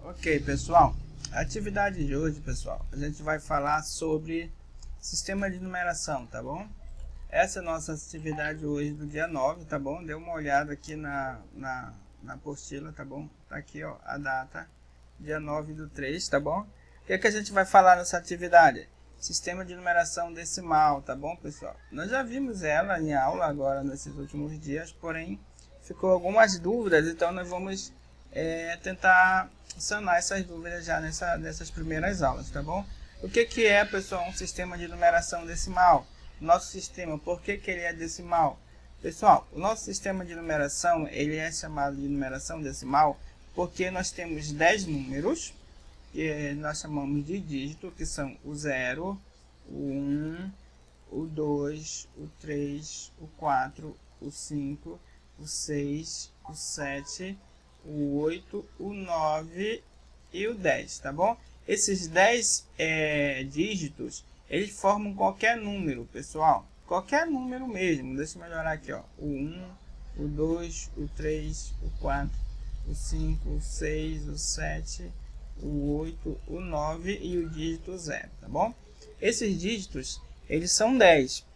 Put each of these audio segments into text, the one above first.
Ok, pessoal, a atividade de hoje, pessoal, a gente vai falar sobre sistema de numeração, tá bom? Essa é a nossa atividade hoje do dia 9, tá bom? Dê uma olhada aqui na apostila, tá bom? Tá aqui, ó, a data, dia 9/3, tá bom? O que é que a gente vai falar nessa atividade? Sistema de numeração decimal, tá bom, pessoal? Nós já vimos ela em aula agora nesses últimos dias, porém ficou algumas dúvidas, então nós vamos tentar sanar essas dúvidas já nessas primeiras aulas, tá bom? O que é, pessoal, um sistema de numeração decimal? Nosso sistema, por que ele é decimal? Pessoal, o nosso sistema de numeração, ele é chamado de numeração decimal porque nós temos 10 números, que nós chamamos de dígito, que são o 0, o 1, o 2, o 3, o 4, o 5, o 6, o 7, o 8, o 9 e o 10, tá bom? Esses 10 dígitos, eles formam qualquer número, pessoal. Qualquer número mesmo. Deixa eu melhorar aqui, ó. O 1, o 2, o 3, o 4, o 5, o 6, o 7, o 8, o 9 e o dígito 0, tá bom? Esses dígitos, eles são 10.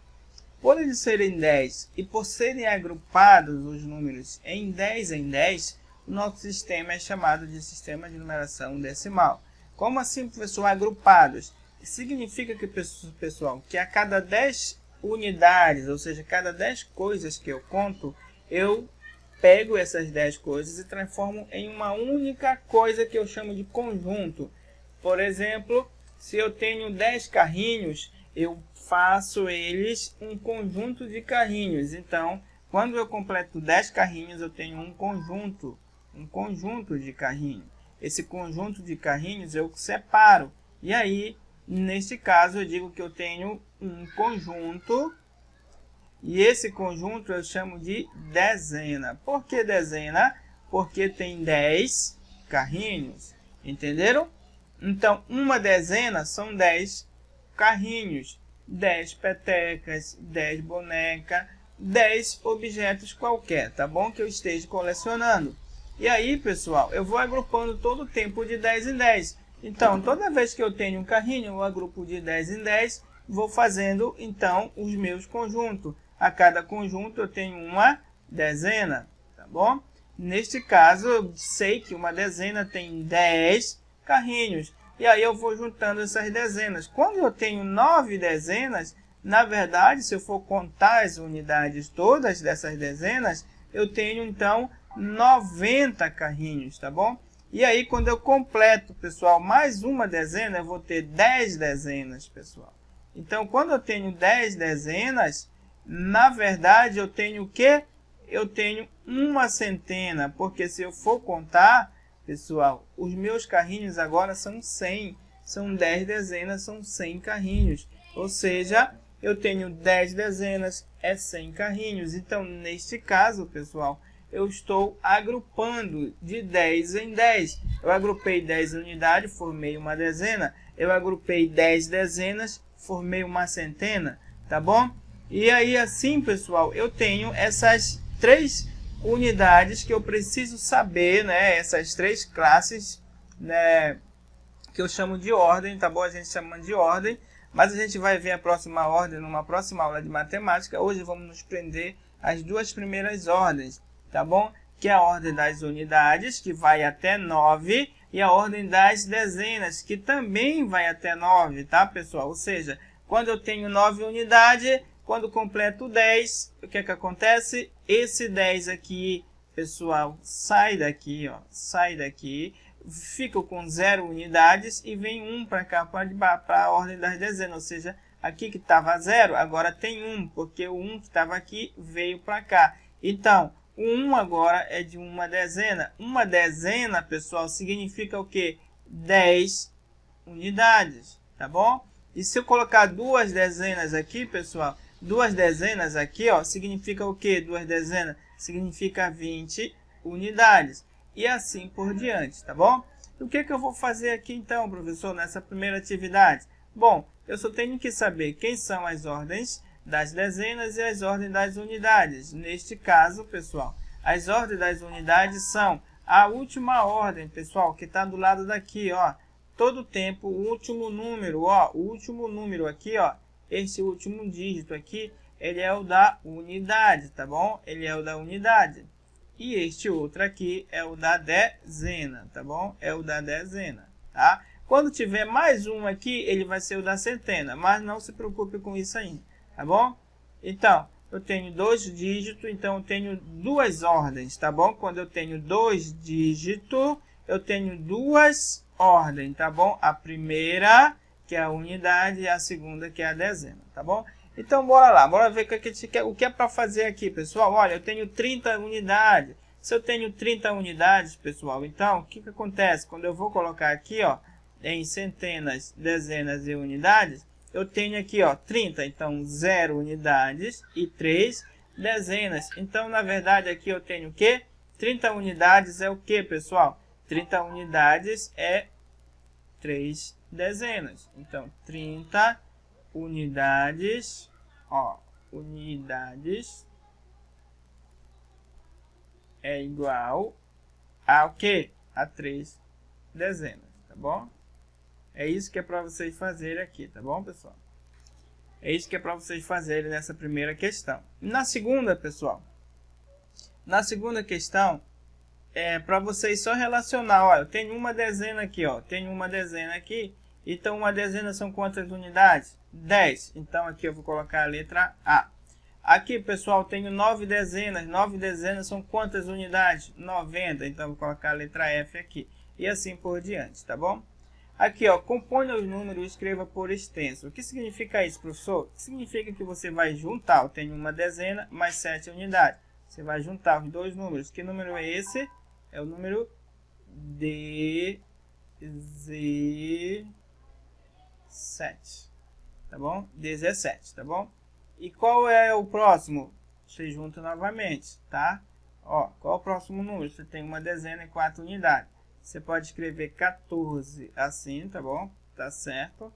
Por eles serem 10 e por serem agrupados os números em 10 em 10, o nosso sistema é chamado de sistema de numeração decimal. Como assim, professor, agrupados? Significa que, pessoal, que a cada 10 unidades, ou seja, cada 10 coisas que eu conto, eu pego essas 10 coisas e transformo em uma única coisa que eu chamo de conjunto. Por exemplo, se eu tenho 10 carrinhos, eu faço eles um conjunto de carrinhos. Então, quando eu completo 10 carrinhos, eu tenho um conjunto de carrinhos. Esse conjunto de carrinhos eu separo. E aí, neste caso, eu digo que eu tenho um conjunto. E esse conjunto eu chamo de dezena. Por que dezena? Porque tem 10 carrinhos. Entenderam? Então, uma dezena são 10 carrinhos. 10 petecas, 10 bonecas, 10 objetos qualquer, tá bom? Que eu esteja colecionando. E aí, pessoal, eu vou agrupando todo o tempo de 10 em 10. Então, toda vez que eu tenho um carrinho, eu agrupo de 10 em 10, vou fazendo, então, os meus conjuntos. A cada conjunto eu tenho uma dezena, tá bom? Neste caso, eu sei que uma dezena tem 10 carrinhos. E aí eu vou juntando essas dezenas. Quando eu tenho 9 dezenas, na verdade, se eu for contar as unidades todas dessas dezenas, eu tenho, então, 90 carrinhos, tá bom? E aí, quando eu completo, pessoal, mais uma dezena, eu vou ter 10 dezenas, pessoal. Então, quando eu tenho 10 dezenas, na verdade, eu tenho o quê? Eu tenho uma centena, porque se eu for contar, pessoal, os meus carrinhos agora são 100. São 10 dezenas, são 100 carrinhos. Ou seja, eu tenho 10 dezenas, é 100 carrinhos. Então, neste caso, pessoal, eu estou agrupando de 10 em 10. Eu agrupei 10 unidades, formei uma dezena. Eu agrupei 10 dezenas, formei uma centena, tá bom? E aí, assim, pessoal, eu tenho essas 3 unidades que eu preciso saber, né? Essas 3 classes, né? Que eu chamo de ordem, tá bom? A gente chama de ordem, mas a gente vai ver a próxima ordem numa próxima aula de matemática. Hoje vamos nos prender às 2 primeiras ordens, tá bom? Que é a ordem das unidades, que vai até 9, e a ordem das dezenas, que também vai até 9, tá, pessoal? Ou seja, quando eu tenho 9 unidades, quando completo 10, o que é que acontece? Esse 10 aqui, pessoal, sai daqui, ó, sai daqui, fica com 0 unidades e vem 1 para cá, para a ordem das dezenas, ou seja, aqui que estava 0, agora tem 1, porque o 1 que estava aqui veio para cá. Então, o 1 agora é de uma dezena. Uma dezena, pessoal, significa o quê? 10 unidades, tá bom? E se eu colocar 2 dezenas aqui, pessoal, 2 dezenas aqui, ó, significa o quê? 2 dezenas significa 20 unidades. E assim por diante, tá bom? E o que eu vou fazer aqui então, professor, nessa primeira atividade? Bom, eu só tenho que saber quem são as ordens das dezenas e as ordens das unidades. Neste caso, pessoal, as ordens das unidades são a última ordem, pessoal, que está do lado daqui, ó. Todo tempo, o último número, ó, o último número aqui, ó, esse último dígito aqui, ele é o da unidade, tá bom? Ele é o da unidade. E este outro aqui é o da dezena, tá bom? É o da dezena, tá? Quando tiver mais um aqui, ele vai ser o da centena, mas não se preocupe com isso ainda, tá bom? Então, eu tenho dois dígitos, então eu tenho duas ordens, tá bom? Quando eu tenho dois dígitos, eu tenho duas ordens, tá bom? A primeira, que é a unidade, e a segunda, que é a dezena, tá bom? Então, bora lá, bora ver o que é para fazer aqui, pessoal. Olha, eu tenho 30 unidades. Se eu tenho 30 unidades, pessoal, então, o que acontece? Quando eu vou colocar aqui, ó, em centenas, dezenas e unidades, eu tenho aqui, ó, 30, então 0 unidades e 3 dezenas. Então, na verdade, aqui eu tenho o quê? 30 unidades é o quê, pessoal? 30 unidades é 3 dezenas. Então, 30 unidades, ó, unidades é igual a o quê? A 3 dezenas, tá bom? É isso que é para vocês fazerem aqui, tá bom, pessoal? É isso que é para vocês fazerem nessa primeira questão. Na segunda, pessoal, na segunda questão, é para vocês só relacionar, ó, eu tenho uma dezena aqui, ó, tenho uma dezena aqui, então uma dezena são quantas unidades? 10, então aqui eu vou colocar a letra A. Aqui, pessoal, tenho 9 dezenas são quantas unidades? 90, então eu vou colocar a letra F aqui, e assim por diante, tá bom? Aqui, ó, componha os números e escreva por extenso. O que significa isso, professor? Significa que você vai juntar, eu tenho uma dezena mais 7 unidades. Você vai juntar os dois números. Que número é esse? É o número D17, tá bom? 17, tá bom? E qual é o próximo? Você junta novamente, tá? Ó, qual é o próximo número? Você tem uma dezena e 4 unidades. Você pode escrever 14 assim, tá bom? Tá certo.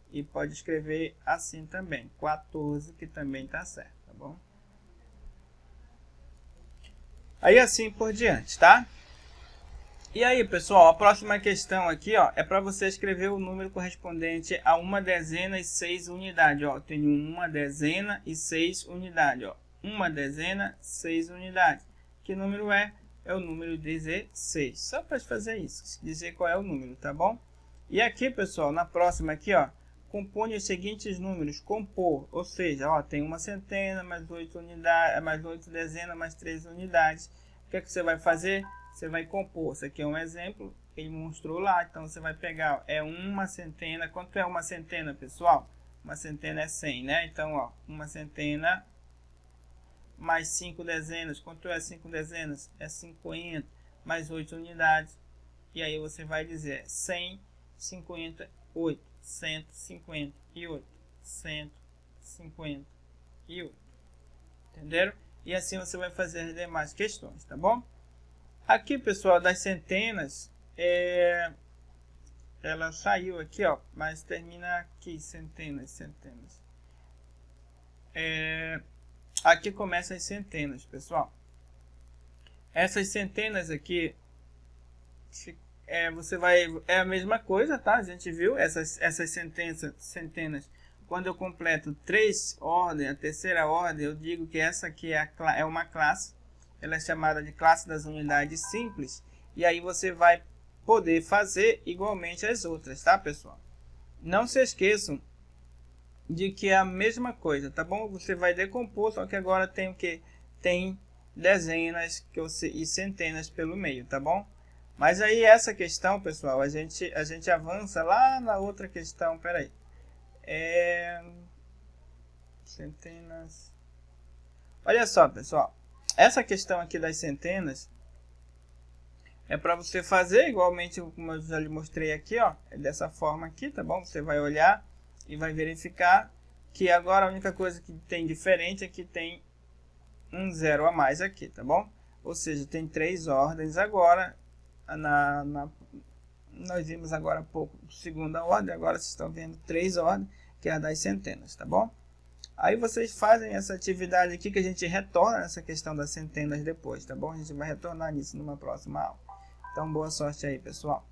E pode escrever assim também, 14, que também tá certo, tá bom? Aí assim por diante, tá? E aí, pessoal, a próxima questão aqui, ó, é para você escrever o número correspondente a uma dezena e 6 unidades, ó. Tenho uma dezena e 6 unidades, ó. Uma dezena, 6 unidades. Que número é? É o número 16. Só para fazer isso, dizer qual é o número, tá bom? E aqui, pessoal, na próxima aqui, ó, compõe os seguintes números, compor, ou seja, ó, tem uma centena, mais 8 unidades, mais 8 dezenas, mais 3 unidades. O que é que você vai fazer? Você vai compor. Isso aqui é um exemplo, ele mostrou lá, então você vai pegar, ó, é uma centena. Quanto é uma centena, pessoal? Uma centena é 100, né? Então, ó, uma centena mais 5 dezenas. Quanto é 5 dezenas? É 50, mais 8 unidades. E aí você vai dizer 158, 158, 158. Entenderam? E assim você vai fazer as demais questões, tá bom? Aqui, pessoal, das centenas, ela saiu aqui, ó, mas termina aqui, centenas. Aqui começa as centenas, pessoal. Essas centenas aqui, é a mesma coisa, tá? A gente viu essas centenas. Quando eu completo 3 ordens, a terceira ordem, eu digo que essa aqui é uma classe. Ela é chamada de classe das unidades simples. E aí você vai poder fazer igualmente as outras, tá, pessoal? Não se esqueçam de que é a mesma coisa, tá bom? Você vai decompor, só que agora tem o que? Tem dezenas e centenas pelo meio, tá bom? Mas aí essa questão, pessoal, a gente avança lá na outra questão, peraí. Centenas. Olha só, pessoal. Essa questão aqui das centenas é para você fazer igualmente como eu já lhe mostrei aqui, ó. É dessa forma aqui, tá bom? Você vai olhar e vai verificar que agora a única coisa que tem diferente é que tem um zero a mais aqui, tá bom? Ou seja, tem 3 ordens agora. Nós vimos agora há pouco segunda ordem, agora vocês estão vendo 3 ordens, que é a das centenas, tá bom? Aí vocês fazem essa atividade aqui que a gente retorna nessa questão das centenas depois, tá bom? A gente vai retornar nisso numa próxima aula. Então, boa sorte aí, pessoal.